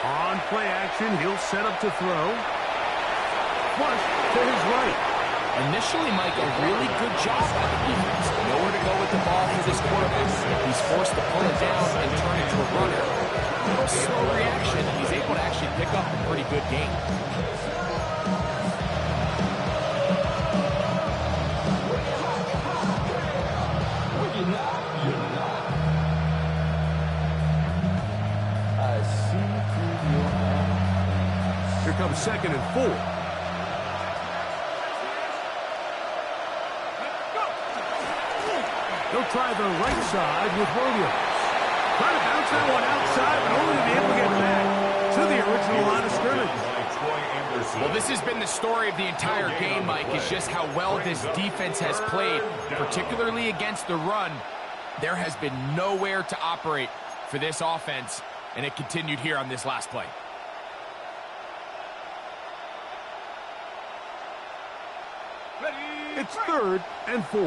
On play action, he'll set up to throw. Flush to his right. Initially, Mike, a really good job by the defense. Nowhere to go with the ball for this quarterback. He's forced to pull it down and turn it to a runner. A little slow reaction. He's able to actually pick up a pretty good game. Here comes second and 4. He'll try the right side with Williams. Try to bounce that one outside, but only to be able to get back to the original line of scrimmage. Well, this has been the story of the entire game, Mike, is just how well this defense has played, particularly against the run. There has been nowhere to operate for this offense, and it continued here on this last play. It's third and 4.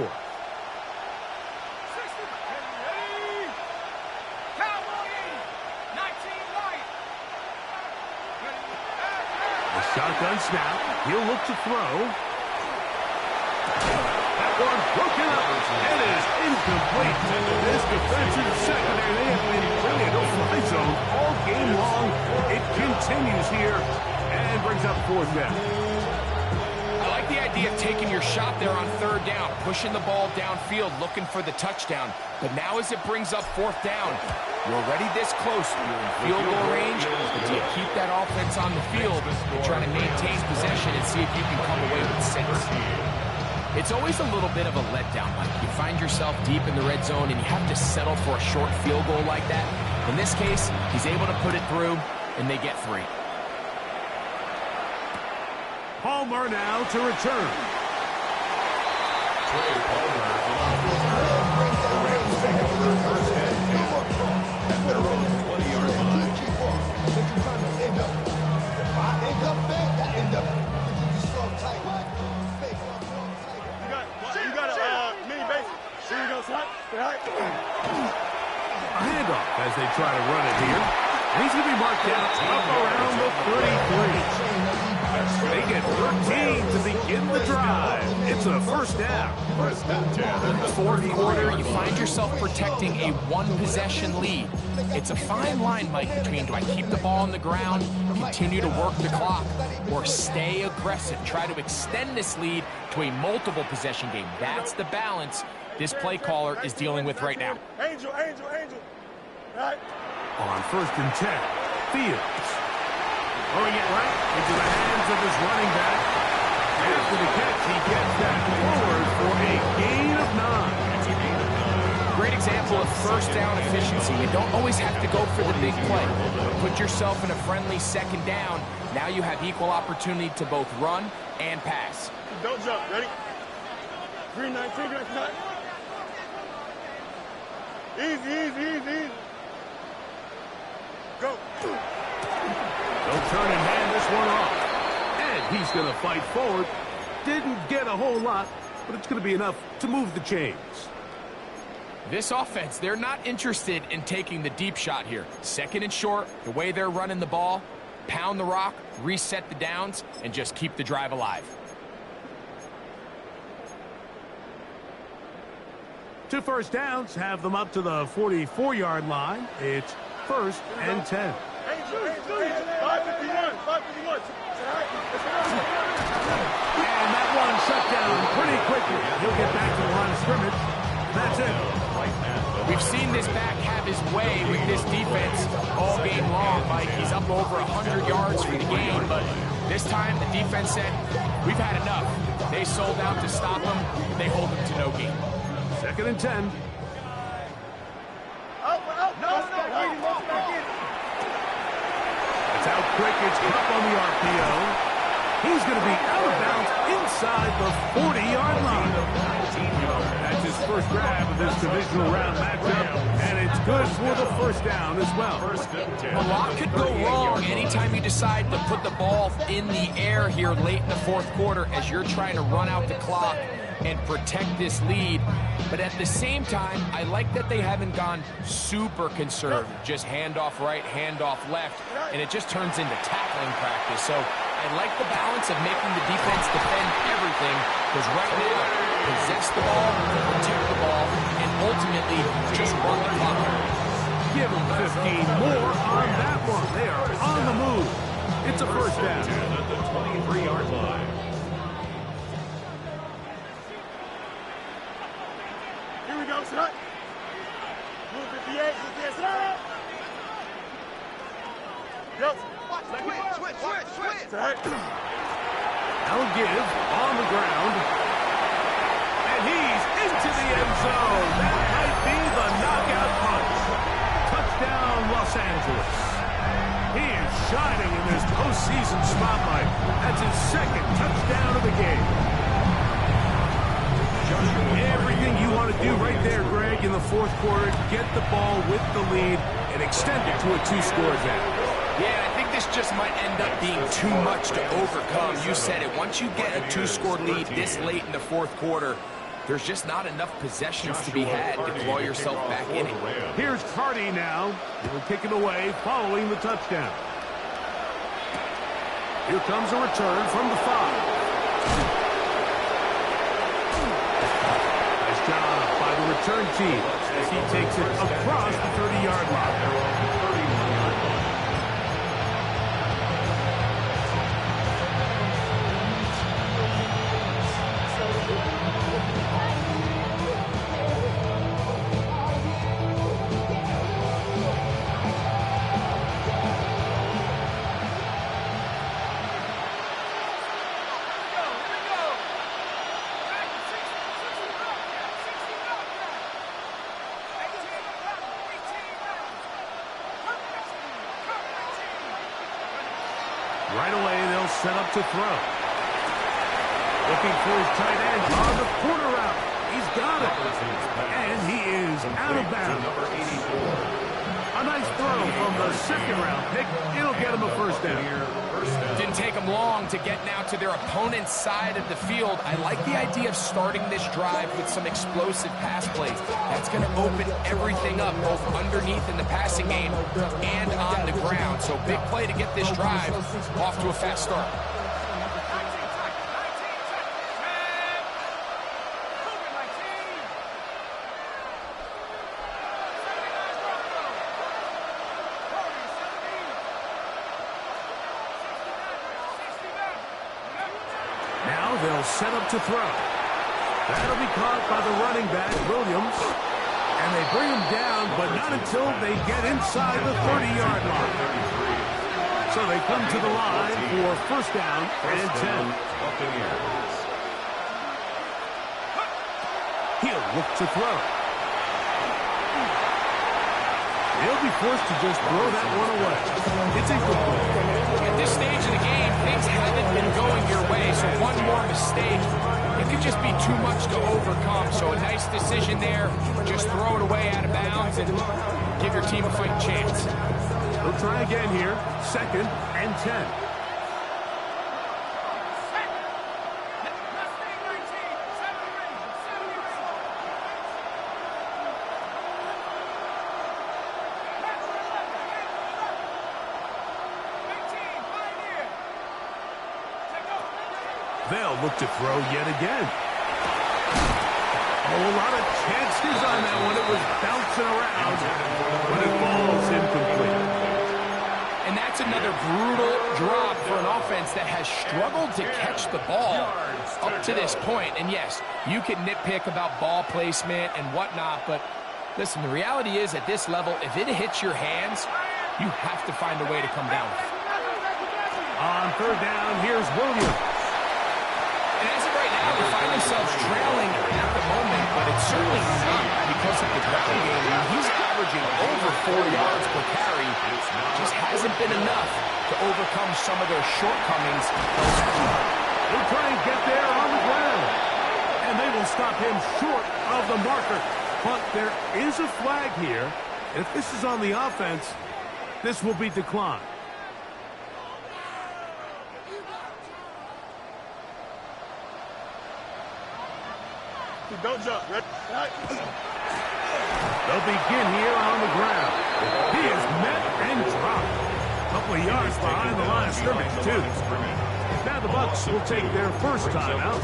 The shotgun snap. He'll look to throw. That one broken up. It is incomplete. This defensive secondary, they have been playing a fly zone all game long. It continues here and brings up fourth down. I like the idea of taking your shot there on third down, pushing the ball downfield, looking for the touchdown. But now as it brings up fourth down, you're already this close. You're in field goal range, but do you keep that offense on the field and try to maintain possession and see if you can come away with 6? It's always a little bit of a letdown, Mike. You find yourself deep in the red zone and you have to settle for a short field goal like that. In this case, he's able to put it through, and they get 3. Palmer now to return. You got a mini base. Here you go, son. A handoff as they try to run it here. And he's going to be marked out up around the 33. They get 13 to begin the drive. It's a first down. Fourth quarter, you find yourself protecting a one-possession lead. It's a fine line, Mike, between do I keep the ball on the ground, continue to work the clock, or stay aggressive, try to extend this lead to a multiple possession game. That's the balance this play caller is dealing with right now. Angel. Right. On first and 10, Fields. Throwing it right into the hands of his running back. After the catch, he gets that forward for a gain of 9. Great example of first down efficiency. You don't always have to go for the big play. Put yourself in a friendly second down. Now you have equal opportunity to both run and pass. Don't jump. Ready? 3-19. Easy. Go. They'll turn and hand this one off. And he's going to fight forward. Didn't get a whole lot, but it's going to be enough to move the chains. This offense, they're not interested in taking the deep shot here. Second and short, the way they're running the ball, pound the rock, reset the downs, and just keep the drive alive. 2 first downs have them up to the 44-yard line. It's 1st and 10. 551. And that one shut down pretty quickly. He'll get back to the line of scrimmage. That's it. We've seen this back have his way with this defense all game long, Mike. He's up over 100 yards for the game, but this time the defense said, we've had enough. They sold out to stop him. They hold him to no gain. 2nd and 10. That's out quick. It's up on the RPO. He's going to be out of bounds inside the 40-yard line. That's his first grab of this divisional round matchup, and it's good for the 1st down as well. A lot could go wrong anytime you decide to put the ball in the air here late in the 4th quarter as you're trying to run out the clock and protect this lead. But at the same time, I like that they haven't gone super conservative. Just handoff right, handoff left, and it just turns into tackling practice. So I like the balance of making the defense defend everything, because right now, possess the ball, protect the ball, and ultimately just run the clock. Give them 15 more on that one. They are on the move. It's a 1st down. At the 23-yard line. Here we go, son. Move 58, son. Yo, switch. Now give on the ground. And he's into the end zone. That might be the knockout punch. Touchdown, Los Angeles. He is shining in this postseason spotlight. That's his 2nd touchdown of the game. Everything you want to do right there, Greg, in the 4th quarter, get the ball with the lead and extend it to a 2-score advantage. Yeah, I think this just might end up being too much to overcome. You said it. Once you get a 2-score lead this late in the 4th quarter, there's just not enough possessions to be had to claw yourself back in it. Here's Cardi now. He'll kick it away following the touchdown. Here comes a return from the 5. Nice job by the return team as he takes it across the 30-yard line. Right away, they'll set up to throw. Looking for his tight end on the corner route. He's got it. And he is out of bounds. A nice throw from the 2nd-round pick. It'll get him a 1st down. Didn't take them long to get now to their opponent's side of the field. I like the idea of starting this drive with some explosive pass plays. That's going to open everything up, both underneath in the passing game and on the ground. So big play to get this drive off to a fast start. They'll set up to throw. That'll be caught by the running back, Williams. And they bring him down, but not until they get inside the 30-yard line. So they come to the line for 1st down and 10. He'll look to throw. He'll be forced to just throw that one away. It's incomplete. At this stage of the game, things haven't been going your way, so one more mistake, it could just be too much to overcome. So a nice decision there. Just throw it away out of bounds and give your team a fighting chance. They'll try again here. 2nd and 10. They'll look to throw yet again. a lot of chances on that one. It was bouncing around, but it falls incomplete. And that's another brutal drop for an offense that has struggled to catch the ball up to this point. And yes, you can nitpick about ball placement and whatnot, but listen, the reality is at this level, if it hits your hands, you have to find a way to come down with it. On third down, here's Williams. And as of right now, they find themselves trailing at the moment, but it's certainly not because of the ground game. I mean, he's averaging over 4 yards per carry. Just hasn't been enough to overcome some of their shortcomings. He'll try and get there on the ground. And they will stop him short of the marker. But there is a flag here. If this is on the offense, this will be declined. Don't jump. Ready? They'll begin here on the ground. He is met and dropped. A couple of yards behind the line of scrimmage, too. Now the Bucs will take their first timeout,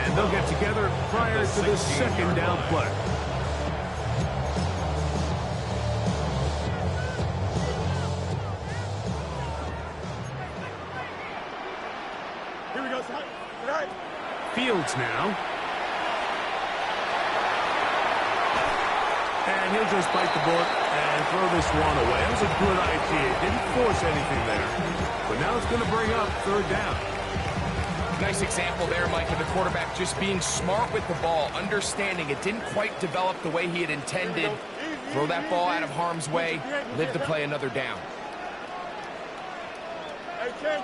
and they'll get together prior to the second down play. Here we go, son. All right. Fields now. And he'll just bite the bullet and throw this one away. That was a good idea. Didn't force anything there. But now it's going to bring up third down. Nice example there, Mike, of the quarterback just being smart with the ball, understanding it didn't quite develop the way he had intended. Throw that ball out of harm's way, live to play another down. Hey, Ken.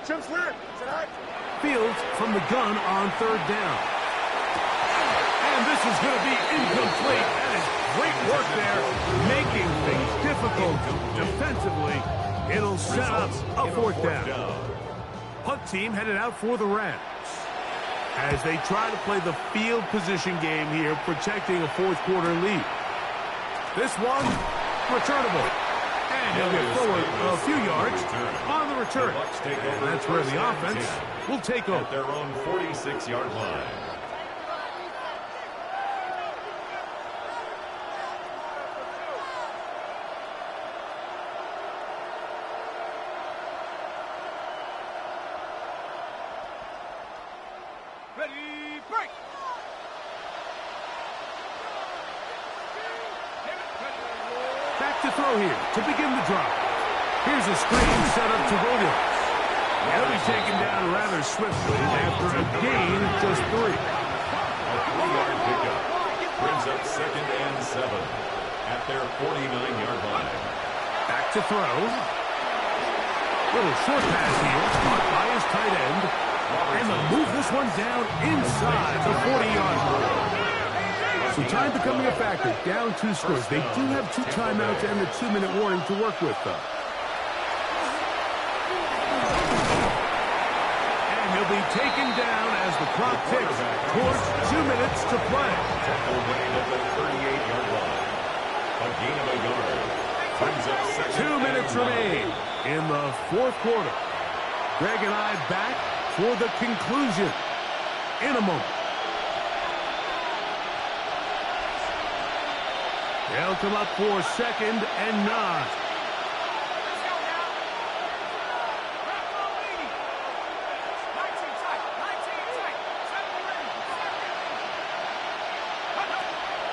Chip slip. Fields from the gun on third down. And this is going to be incomplete. That is great work there, making things difficult defensively. It'll set up a fourth down. Punt team headed out for the Rams as they try to play the field position game here, protecting a fourth quarter lead. This one, returnable. And he'll get forward a few yards on the return. And that's where the offense will take over. At their own 46-yard line. To throw here to begin the drive. Here's a screen set up to Williams. He'll be taken down rather swiftly after a gain of just 3. A 3-yard pickup brings up 2nd and 7 at their 49-yard line. Back to throw. Little short pass here, caught by his tight end. And they'll move this one down inside the 40-yard line. So time becoming a factor, down 2 scores. They do have 2 timeouts and the 2-minute warning to work with, though. And he'll be taken down as the clock ticks towards 2 minutes to play. Tackle made at the 38-yard line. A gain of a yard. Brings up 2 minutes remain in the fourth quarter. Greg and I back for the conclusion in a moment. They'll come up for 2nd and 9.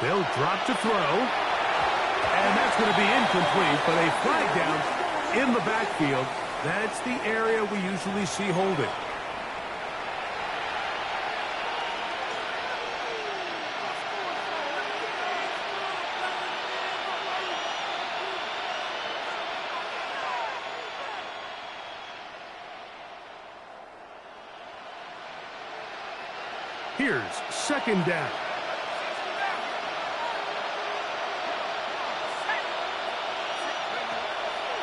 They'll drop to throw. And that's going to be incomplete, but a flag down in the backfield. That's the area we usually see holding. Here's 2nd down.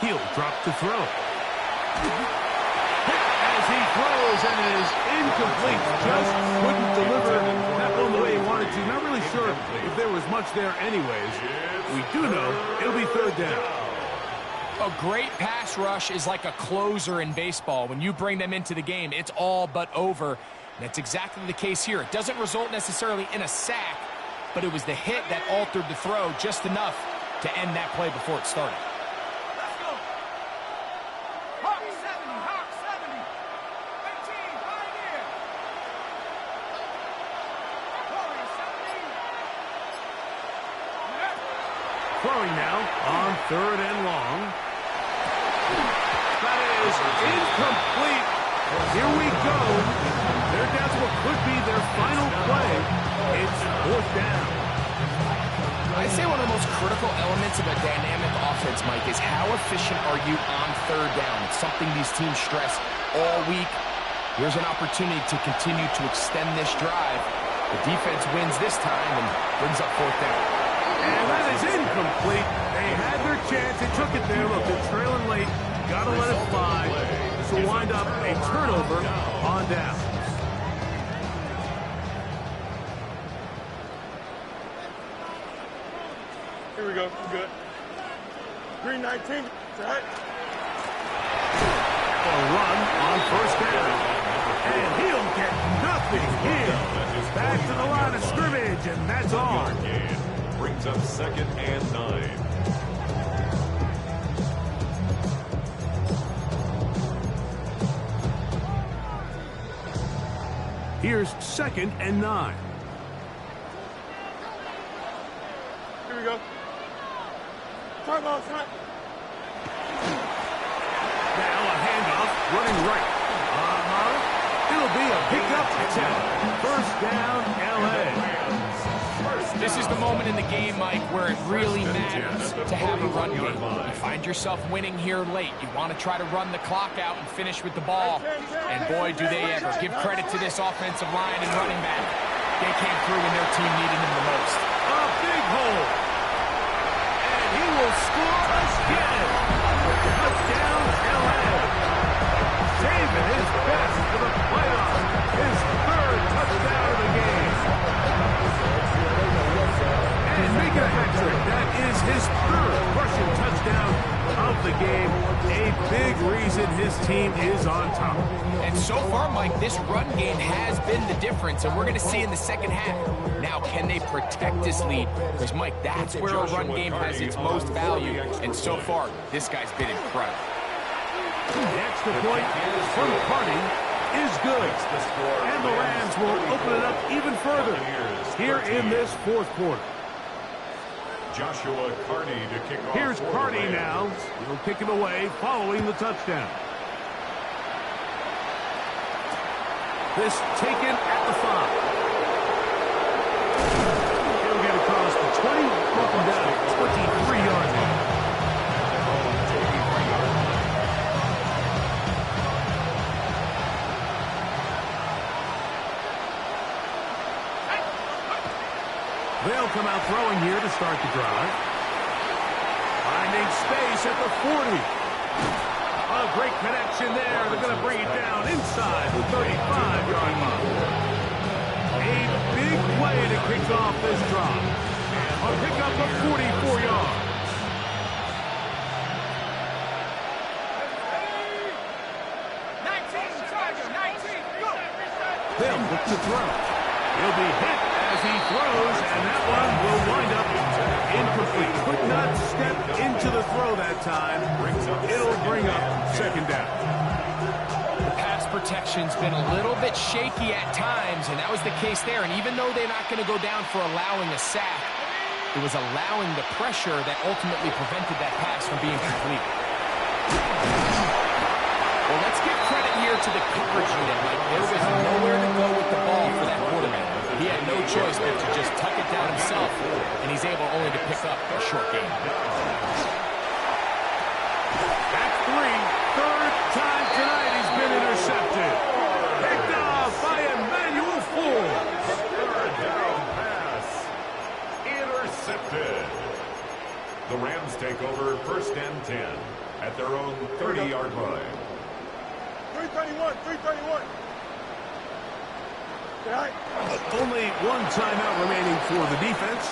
He'll drop to throw. As he throws, and it is incomplete. Just couldn't deliver that one the way he wanted to. Not really sure if there was much there anyways. We do know it'll be 3rd down. A great pass rush is like a closer in baseball. When you bring them into the game, it's all but over. That's exactly the case here. It doesn't result necessarily in a sack, but it was the hit that altered the throw just enough to end that play before it started. Let's go. Hawk 70, Hawk 70. 18, right here. Warrior 70. Throwing now on 3rd and long. That is incomplete. Here we go. They're down to what could be their final play. It's 4th down. I'd say one of the most critical elements of a dynamic offense, Mike, is how efficient are you on 3rd down? It's something these teams stress all week. Here's an opportunity to continue to extend this drive. The defense wins this time and brings up 4th down. And that is incomplete. They had their chance. They took it there. Look, they're trailing late. Got to let it fly. This will wind up a turnover on down. Here we go. We're good. 319. Right. A run on 1st down. And he'll get nothing here. Back to the line of scrimmage, and that's all. Brings up 2nd and 9. Here's 2nd and 9. Here we go. Talk about front. Now a handoff, running right. It'll be a pickup attempt. 1st down, L.A. This is the moment in the game, Mike, where it really matters to have a run game. You find yourself winning here late. You want to try to run the clock out and finish with the ball. And boy, do they ever. Give credit to this offensive line and running back. They came through when their team needed them the most. A big hole. And he will score again. Touchdown, L.A. Saving his best for the playoffs. His 3rd touchdown of the game. And making a hat trick. That is his 3rd rushing touchdown of the game. A big reason his team is on top. And so far, Mike, this run game has been the difference, and we're going to see in the second half. Now, can they protect this lead? Because, Mike, that's where a run game has its most value. And so far, this guy's been incredible. The extra point from Carney is good. And the Rams will open it up even further here in this 4th quarter. Joshua Carney to kick off. Here's Carney now. He'll kick it away following the touchdown. This taken at the 5. He'll get across the 20, broken down at 23-yard line. They'll come out throwing here to start the drive. Finding space at the 40. A great connection there. They're going to bring it down inside the 35-yard line. A big play to kick off this drive. A pickup of 44 yards. They'll look to throw. He'll be hit as he throws, and that one will wind up incomplete. Could not step into the throw that time. It'll bring up 2nd down. The pass protection's been a little bit shaky at times, and that was the case there. And even though they're not going to go down for allowing a sack, it was allowing the pressure that ultimately prevented that pass from being complete. Well, let's give credit here to the coverage unit, Mike. There was nowhere to go with the ball for that quarterback. He had no choice but to just tuck it down himself, and he's able only to pick up a short gain. That's 3. 3rd time tonight he's been intercepted. Picked off by Emmanuel Forbes. 3rd down pass. Intercepted. The Rams take over 1st and 10 at their own 30-yard line. 331, 331. Only one timeout remaining for the defense.